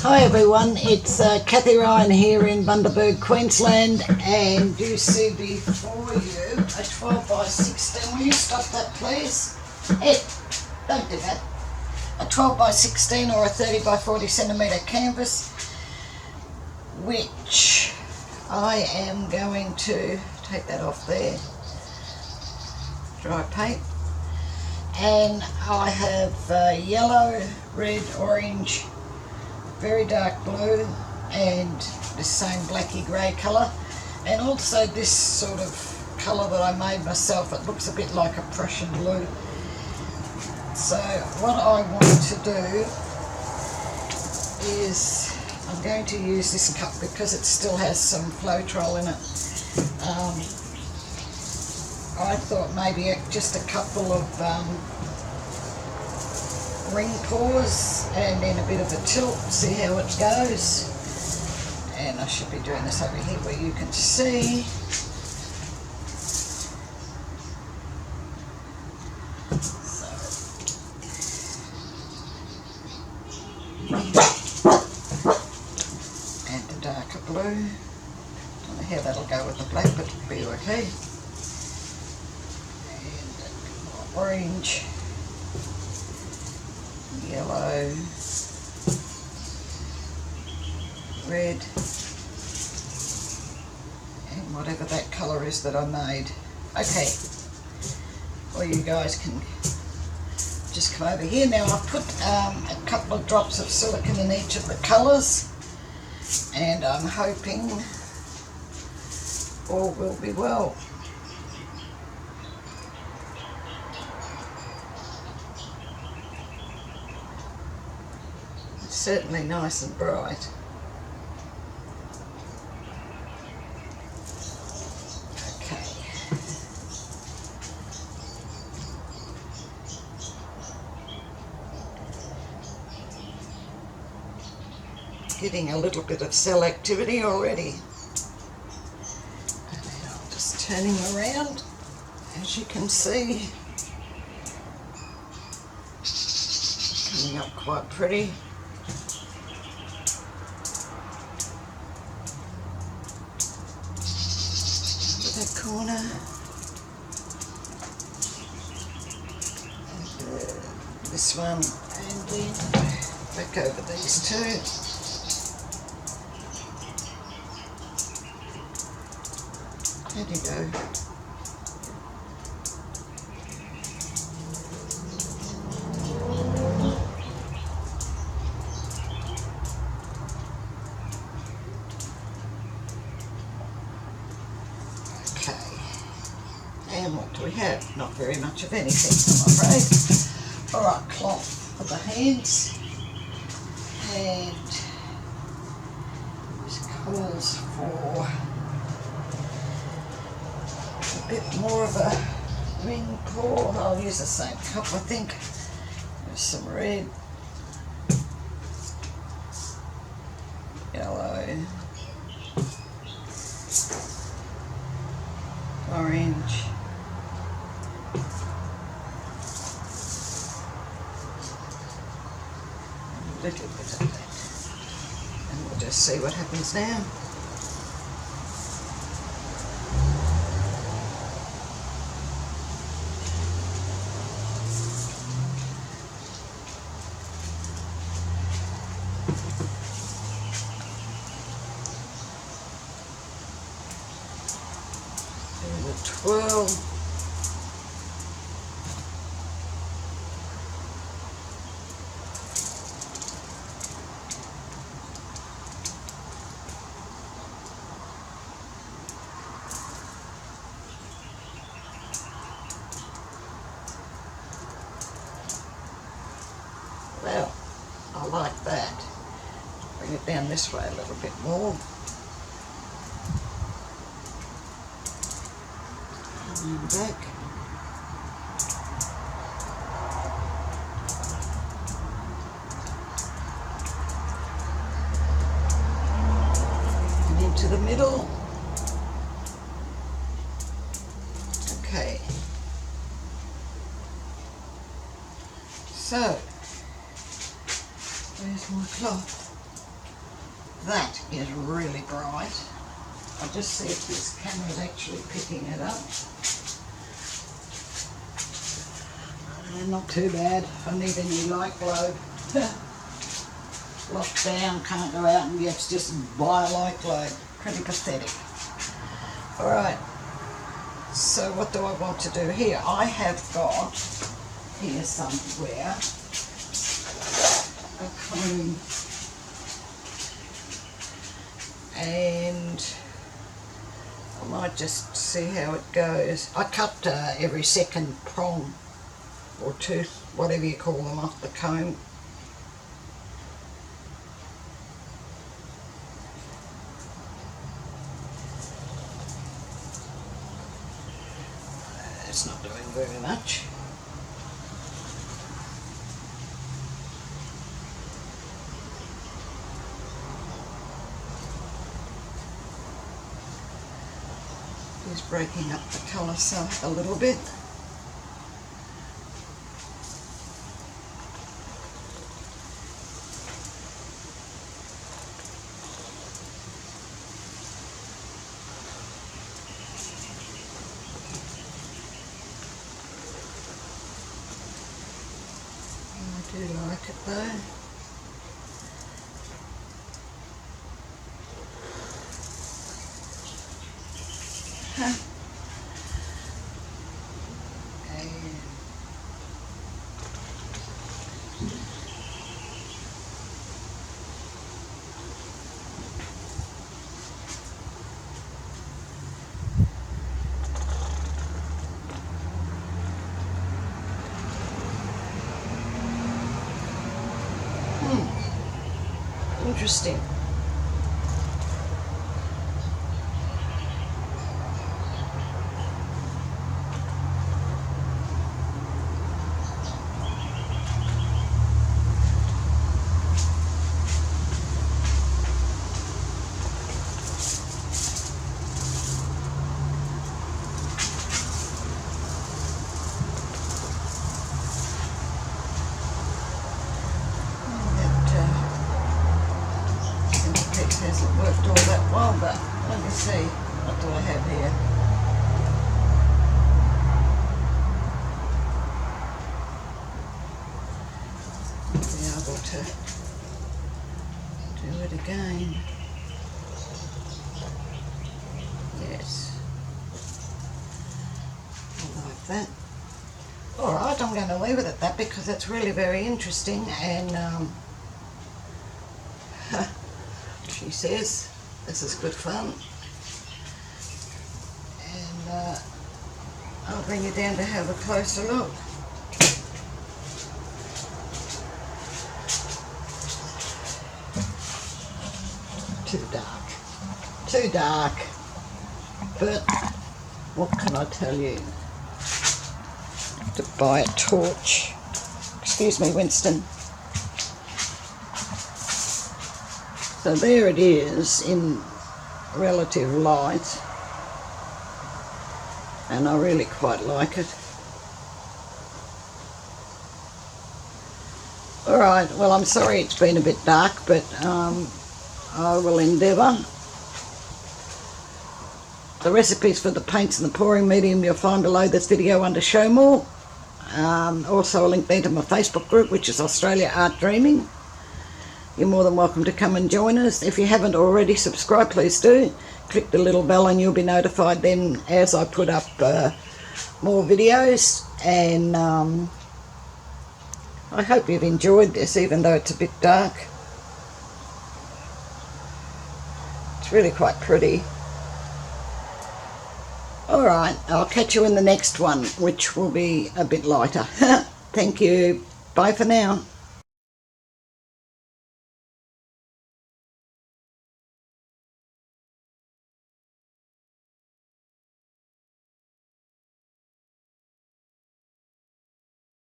Hi everyone, it's Kathie Ryan here in Bundaberg, Queensland, and you see before you a 12 by 16. Will you stop that please? Ed, don't do that. A 12 by 16 or a 30 by 40 centimetre canvas, which I am going to take that off there, dry paint, and I have yellow, red, orange, very dark blue, and this same blacky grey colour, and also this sort of colour that I made myself. It looks a bit like a Prussian blue. So what I want to do is I'm going to use this cup because it still has some Floetrol in it. I thought maybe just a couple of ring pours and then a bit of a tilt, see how it goes. And I should be doing this over here where you can see. So, and the darker blue. Don't know how that'll go with the black, but it'll be okay. And orange, yellow, red, and whatever that colour is that I made. Okay, well you guys can just come over here. Now I've put a couple of drops of silicone in each of the colours, and I'm hoping all will be well. Certainly nice and bright. Okay. Getting a little bit of cell activity already. And then I'm just turning around, as you can see. Coming up quite pretty. That corner, and this one, and then back over these two. There you go. And what do we have? Not very much of anything, I'm afraid. Alright, cloth for the hands. And this calls for a bit more of a ring pour. I'll use the same cup, I think. There's some red, yellow, orange, a little bit of that, and we'll just see what happens now. Do the twirl. Well, I like that. Bring it down this way a little bit more. And back. And into the middle. Okay. So, where's my cloth? that is really bright. I'll just see if this camera's actually picking it up. Not too bad. I need a new light globe. Locked down, can't go out and yet just buy a light globe. Pretty pathetic. Alright, so what do I want to do here? I have got here somewhere a comb, and I might just see how it goes. I cut every second prong or tooth, whatever you call them, off the comb. It's not doing very much. Just breaking up the colour a little bit. I do like it though. Interesting. Hasn't worked all that well, but let me see, what do I have here? Be able to do it again. Yes, I like that. Alright, I'm going to leave it at that because it's really very interesting, and she says this is good fun, and I'll bring you down to have a closer look. Too dark, but what can I tell you? To buy a torch. Excuse me, Winston. So there it is in relative light, and I really quite like it. Alright, well, I'm sorry it's been a bit dark, but I will endeavour. The recipes for the paints and the pouring medium you'll find below this video under Show More. Also a link there to my Facebook group, which is Australia Art Dreaming. You're more than welcome to come and join us. If you haven't already subscribed, please do. Click the little bell and you'll be notified then as I put up more videos. And I hope you've enjoyed this, even though it's a bit dark. It's really quite pretty. Alright, I'll catch you in the next one, which will be a bit lighter. Thank you. Bye for now.